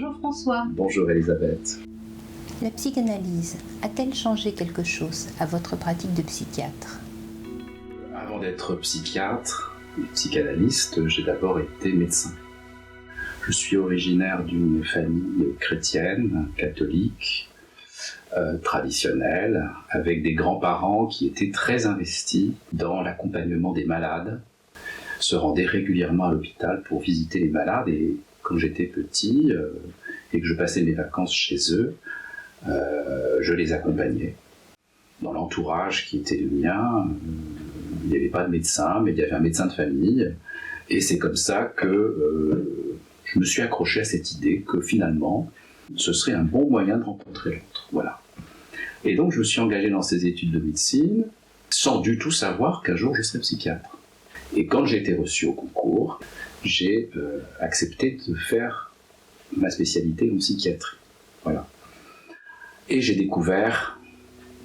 Bonjour François. Bonjour Elisabeth. La psychanalyse a-t-elle changé quelque chose à votre pratique de psychiatre ? Avant d'être psychiatre et psychanalyste, j'ai d'abord été médecin. Je suis originaire d'une famille chrétienne, catholique, traditionnelle, avec des grands-parents qui étaient très investis dans l'accompagnement des malades, se rendaient régulièrement à l'hôpital pour visiter les malades, et quand j'étais petit et que je passais mes vacances chez eux, je les accompagnais. Dans l'entourage qui était le mien, il n'y avait pas de médecin, mais il y avait un médecin de famille, et c'est comme ça que je me suis accroché à cette idée que finalement, ce serait un bon moyen de rencontrer l'autre. Voilà. Et donc je me suis engagé dans ces études de médecine, sans du tout savoir qu'un jour je serais psychiatre. Et quand j'ai été reçu au concours, j'ai accepté de faire ma spécialité en psychiatrie. Voilà. Et j'ai découvert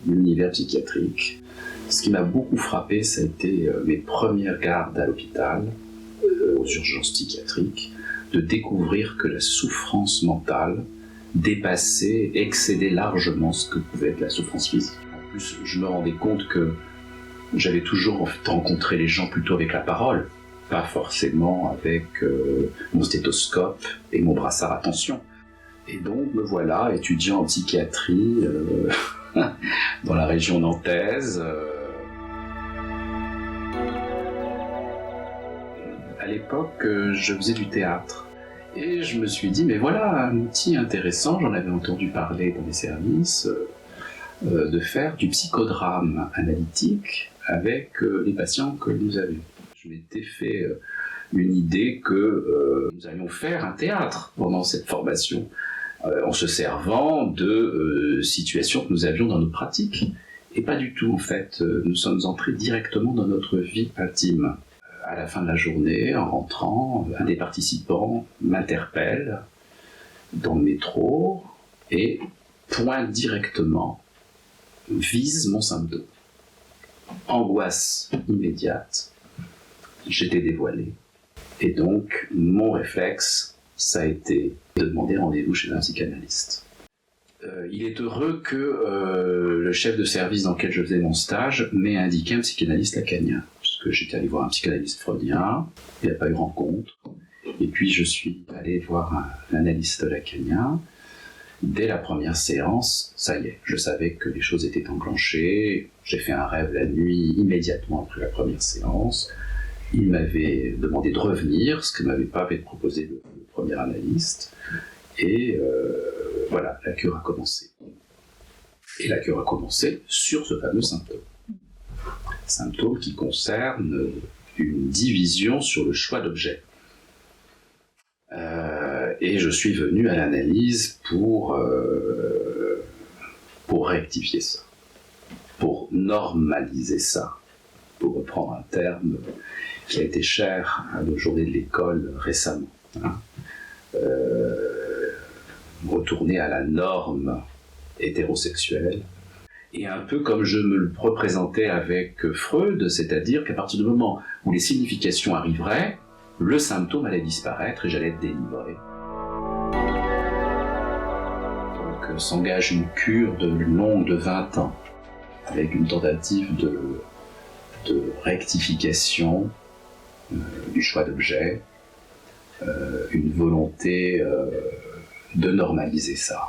l'univers psychiatrique. Ce qui m'a beaucoup frappé, ça a été mes premières gardes à l'hôpital, aux urgences psychiatriques, de découvrir que la souffrance mentale dépassait, excédait largement ce que pouvait être la souffrance physique. En plus, je me rendais compte que j'avais toujours rencontré les gens plutôt avec la parole, pas forcément avec mon stéthoscope et mon brassard à tension. Et donc, me voilà, étudiant en psychiatrie dans la région nantaise. À l'époque, je faisais du théâtre. Et je me suis dit, mais voilà un outil intéressant, j'en avais entendu parler dans les services, de faire du psychodrame analytique avec les patients que nous avions. Je m'étais fait une idée que nous allions faire un théâtre pendant cette formation, en se servant de situations que nous avions dans notre pratique. Et pas du tout, en fait. Nous sommes entrés directement dans notre vie intime. À la fin de la journée, en rentrant, un des participants m'interpelle dans le métro et pointe directement, vise mon symptôme. Angoisse immédiate, j'étais dévoilé. Et donc, mon réflexe, ça a été de demander rendez-vous chez un psychanalyste. Il est heureux que le chef de service dans lequel je faisais mon stage m'ait indiqué un psychanalyste lacanien. Parce que j'étais allé voir un psychanalyste freudien, il n'y a pas eu rencontre. Et puis je suis allé voir un analyste lacanien. Dès la première séance, ça y est, je savais que les choses étaient enclenchées. J'ai fait un rêve la nuit immédiatement après la première séance. Il m'avait demandé de revenir, ce que ne m'avait pas proposé le premier analyste. Et voilà, la cure a commencé. Et la cure a commencé sur ce fameux symptôme. Symptôme qui concerne une division sur le choix d'objets. Et je suis venu à l'analyse pour rectifier ça, pour normaliser ça, pour reprendre un terme qui a été cher à nos journées de l'école récemment. Retourner à la norme hétérosexuelle, et un peu comme je me le représentais avec Freud, c'est-à-dire qu'à partir du moment où les significations arriveraient, le symptôme allait disparaître et j'allais être délivré. Donc s'engage une cure longue de 20 ans, avec une tentative de rectification du choix d'objet, une volonté de normaliser ça.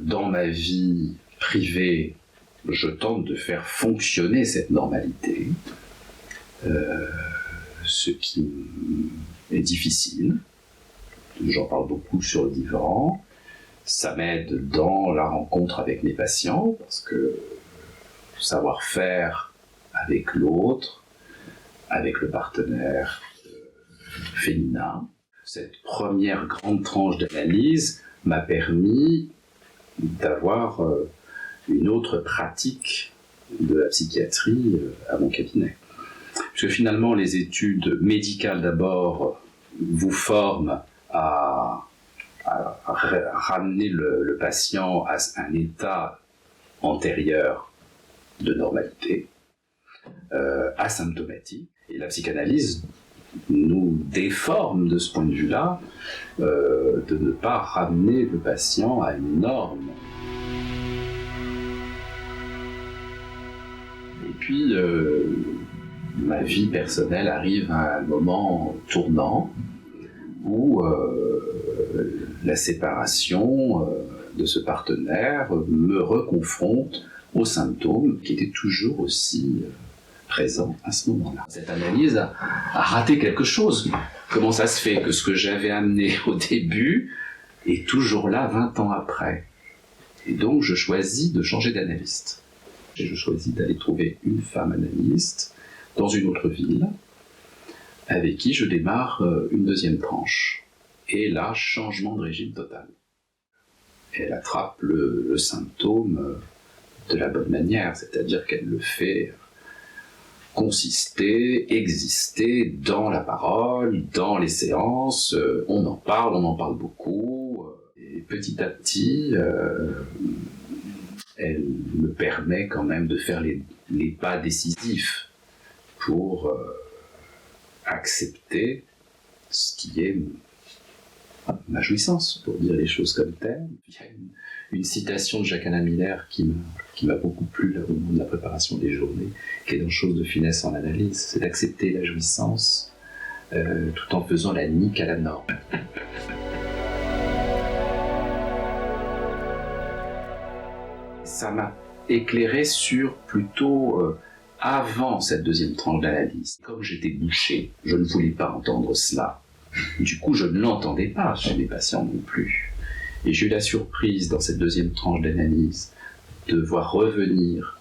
Dans ma vie privée, je tente de faire fonctionner cette normalité, ce qui est difficile. J'en parle beaucoup sur le divan. Ça m'aide dans la rencontre avec mes patients, parce que savoir faire avec l'autre, avec le partenaire féminin, cette première grande tranche d'analyse m'a permis d'avoir une autre pratique de la psychiatrie à mon cabinet. Parce que finalement, les études médicales d'abord vous forment à ramener le patient à un état antérieur de normalité, asymptomatique. Et la psychanalyse nous déforme de ce point de vue-là, de ne pas ramener le patient à une norme. Et puis, ma vie personnelle arrive à un moment tournant où la séparation de ce partenaire me reconfronte aux symptômes qui étaient toujours aussi présents à ce moment-là. Cette analyse a raté quelque chose. Comment ça se fait que ce que j'avais amené au début est toujours là 20 ans après? Et donc je choisis de changer d'analyste. Et je choisis d'aller trouver une femme analyste dans une autre ville, avec qui je démarre une deuxième tranche. Et là, changement de régime total. Elle attrape le symptôme de la bonne manière, c'est-à-dire qu'elle le fait consister, exister dans la parole, dans les séances, on en parle beaucoup, et petit à petit, elle me permet quand même de faire les pas décisifs pour accepter ce qui est ma jouissance, pour dire les choses comme telles. Il y a une citation de Jacques-Alain Miller qui m'a beaucoup plu là, au moment de la préparation des journées, qui est dans Chose de finesse en analyse, c'est d'accepter la jouissance tout en faisant la nique à la norme. Ça m'a éclairé sur plutôt avant cette deuxième tranche d'analyse. Comme j'étais bouché, je ne voulais pas entendre cela. Du coup, je ne l'entendais pas chez mes patients non plus. Et j'ai eu la surprise dans cette deuxième tranche d'analyse de voir revenir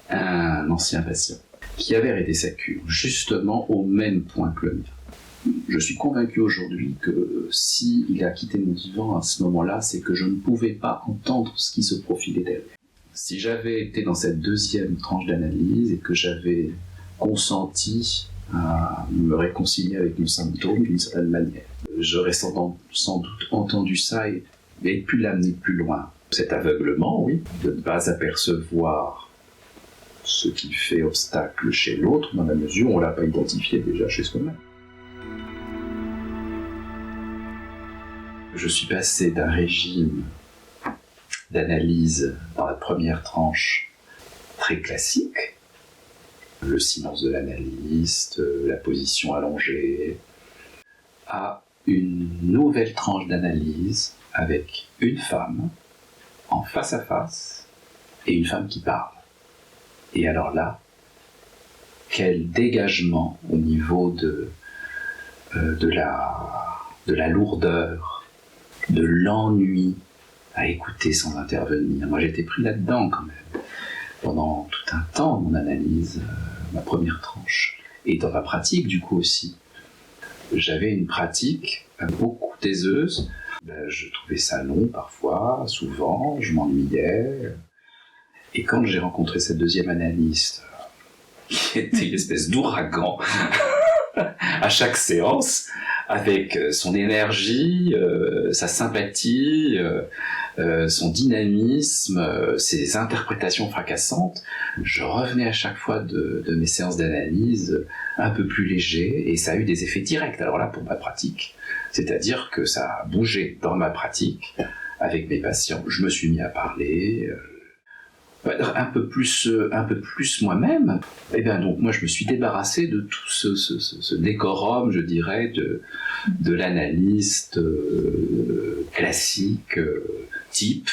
un ancien patient qui avait arrêté sa cure, justement au même point que le mien. Je suis convaincu aujourd'hui que s'il a quitté mon divan à ce moment-là, c'est que je ne pouvais pas entendre ce qui se profilait derrière. Si j'avais été dans cette deuxième tranche d'analyse et que j'avais consenti à me réconcilier avec mon symptôme d'une certaine manière, j'aurais sans doute entendu ça et pu l'amener plus loin. Cet aveuglement, oui, de ne pas apercevoir ce qui fait obstacle chez l'autre, dans la mesure où on ne l'a pas identifié déjà chez soi-même. Je suis passé d'un régime d'analyse dans la première tranche très classique, le silence de l'analyste, la position allongée, à une nouvelle tranche d'analyse avec une femme en face à face et une femme qui parle. Et alors là, quel dégagement au niveau de la lourdeur, de l'ennui à écouter sans intervenir. Moi j'étais pris là-dedans quand même, pendant tout un temps mon analyse, ma première tranche, et dans ma pratique du coup aussi. J'avais une pratique beaucoup taiseuse, je trouvais ça long parfois, souvent, je m'ennuyais, et quand j'ai rencontré cette deuxième analyste, qui était une espèce d'ouragan à chaque séance, avec son énergie, sa sympathie, son dynamisme, ses interprétations fracassantes, je revenais à chaque fois de mes séances d'analyse un peu plus léger, et ça a eu des effets directs, alors là pour ma pratique, c'est-à-dire que ça a bougé dans ma pratique avec mes patients, je me suis mis à parler, un peu plus moi-même. Et bien donc moi je me suis débarrassé de tout ce décorum, je dirais, de l'analyste classique type,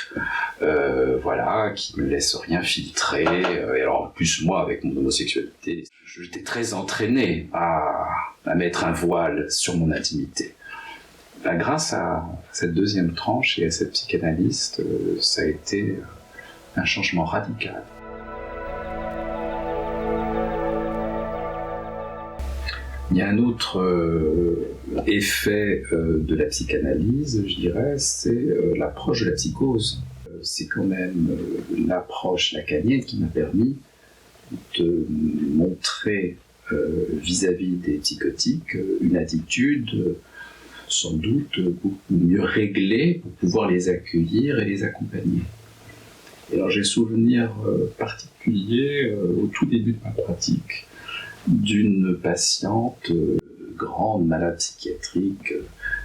voilà, qui ne laisse rien filtrer. Et alors en plus moi avec mon homosexualité, j'étais très entraîné à mettre un voile sur mon intimité. Ben, grâce à cette deuxième tranche et à cette psychanalyste, ça a été un changement radical. Il y a un autre effet de la psychanalyse, je dirais, c'est l'approche de la psychose. C'est quand même l'approche lacanienne qui m'a permis de montrer vis-à-vis des psychotiques une attitude sans doute beaucoup mieux réglée pour pouvoir les accueillir et les accompagner. Et alors j'ai souvenir particulier au tout début de ma pratique d'une patiente grande malade psychiatrique,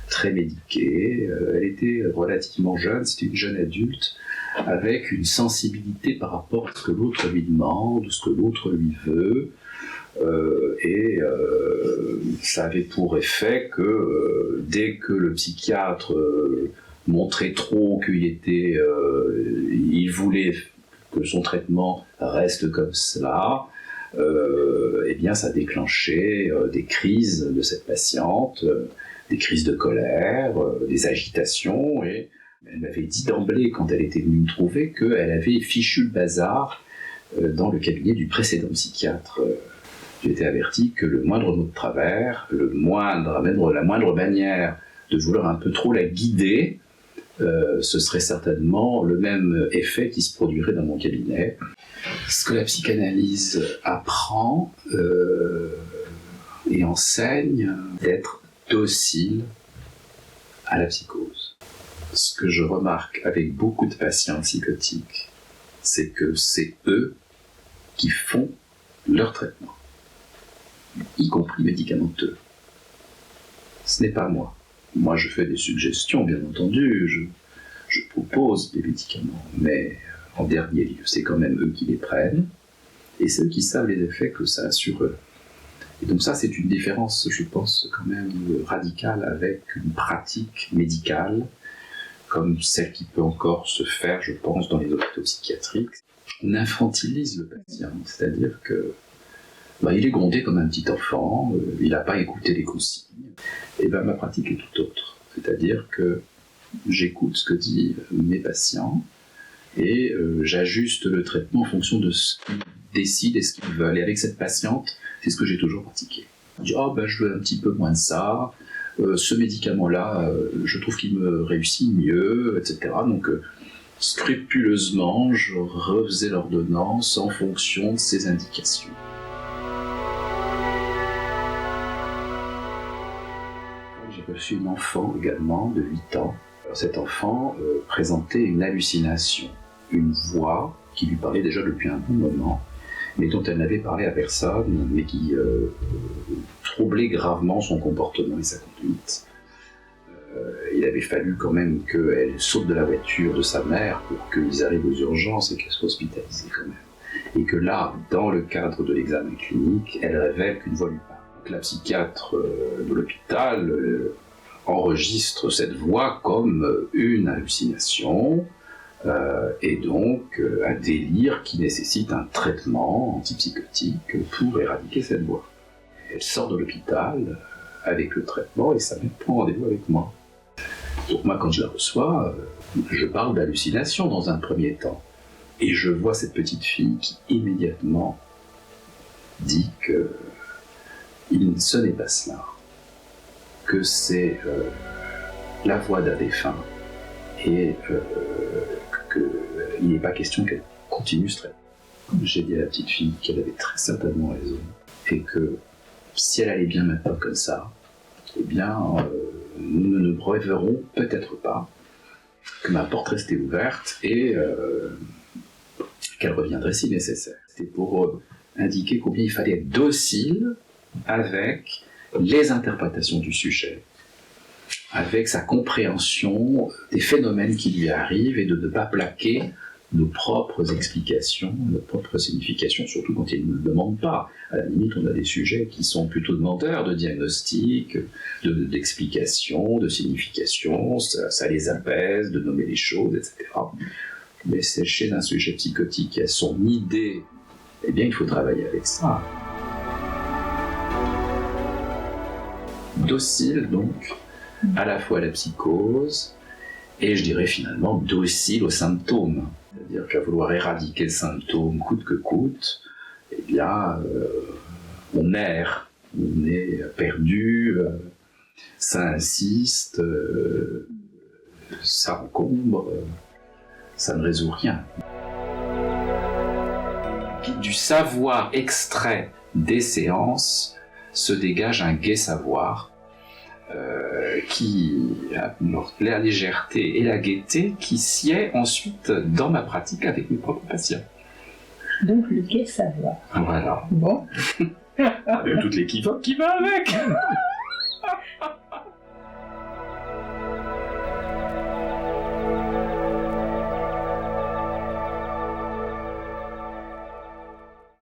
très médiquée. Elle était relativement jeune, c'était une jeune adulte, avec une sensibilité par rapport à ce que l'autre lui demande, ce que l'autre lui veut. Ça avait pour effet que dès que le psychiatre montrait trop il voulait que son traitement reste comme cela, eh bien ça déclenchait des crises de cette patiente, des crises de colère, des agitations, et elle m'avait dit d'emblée, quand elle était venue me trouver, qu'elle avait fichu le bazar dans le cabinet du précédent psychiatre. J'ai été averti que le moindre mot de travers, la moindre manière de vouloir un peu trop la guider, ce serait certainement le même effet qui se produirait dans mon cabinet. Ce que la psychanalyse apprend et enseigne, d'être docile à la psychose. Ce que je remarque avec beaucoup de patients psychotiques, c'est que c'est eux qui font leur traitement, y compris médicamenteux. Ce n'est pas moi. Moi, je fais des suggestions, bien entendu, je propose des médicaments, mais en dernier lieu, c'est quand même eux qui les prennent, et c'est eux qui savent les effets que ça a sur eux. Et donc ça, c'est une différence, je pense, quand même radicale avec une pratique médicale, comme celle qui peut encore se faire, je pense, dans les hôpitaux psychiatriques. On infantilise le patient, c'est-à-dire que il est grondé comme un petit enfant, il n'a pas écouté les consignes. Et ma pratique est tout autre. C'est-à-dire que j'écoute ce que disent mes patients et j'ajuste le traitement en fonction de ce qu'ils décident et ce qu'ils veulent. Et avec cette patiente, c'est ce que j'ai toujours pratiqué. Je dis, je veux un petit peu moins de ça, ce médicament-là, je trouve qu'il me réussit mieux, etc. Donc, scrupuleusement, je refaisais l'ordonnance en fonction de ces indications. J'ai reçu une enfant également de 8 ans. Alors, cet enfant présentait une hallucination, une voix qui lui parlait déjà depuis un bon moment, mais dont elle n'avait parlé à personne, mais qui troublait gravement son comportement et sa conduite. Il avait fallu quand même qu'elle saute de la voiture de sa mère pour qu'ils arrivent aux urgences et qu'elle soit hospitalisée quand même. Et que là, dans le cadre de l'examen clinique, elle révèle qu'une voix lui parle. Donc, la psychiatre de l'hôpital enregistre cette voix comme une hallucination et donc un délire qui nécessite un traitement antipsychotique pour éradiquer cette voix. Elle sort de l'hôpital avec le traitement et sa mère prend rendez-vous avec moi. Donc moi, quand je la reçois, je parle d'hallucination dans un premier temps. Et je vois cette petite fille qui immédiatement dit que ce n'est pas cela, que c'est la voix d'un défunt et qu'il n'est pas question qu'elle continue ce traitement. J'ai dit à la petite fille qu'elle avait très certainement raison et que si elle allait bien maintenant comme ça, eh bien, nous ne nous rêverons peut-être pas que ma porte restait ouverte et qu'elle reviendrait si nécessaire. C'était pour indiquer combien il fallait être docile avec les interprétations du sujet, avec sa compréhension des phénomènes qui lui arrivent et de ne pas plaquer nos propres explications, nos propres significations, surtout quand ils ne le demandent pas. À la limite, on a des sujets qui sont plutôt demandeurs de diagnostic, d'explications, de significations, ça les apaise de nommer les choses, etc. Mais c'est chez un sujet psychotique qui a son idée, eh bien il faut travailler avec ça. Docile donc, à la fois à la psychose, et je dirais finalement docile aux symptômes. C'est-à-dire qu'à vouloir éradiquer le symptôme coûte que coûte, eh bien, on erre, on est perdu, ça insiste, ça encombre, ça ne résout rien. Du savoir extrait des séances se dégage un gai savoir qui a la légèreté et la gaieté qui sied ensuite dans ma pratique avec mes propres patients. Donc le gai savoir. Voilà. Bon. Avec toute l'équivoque qui va avec.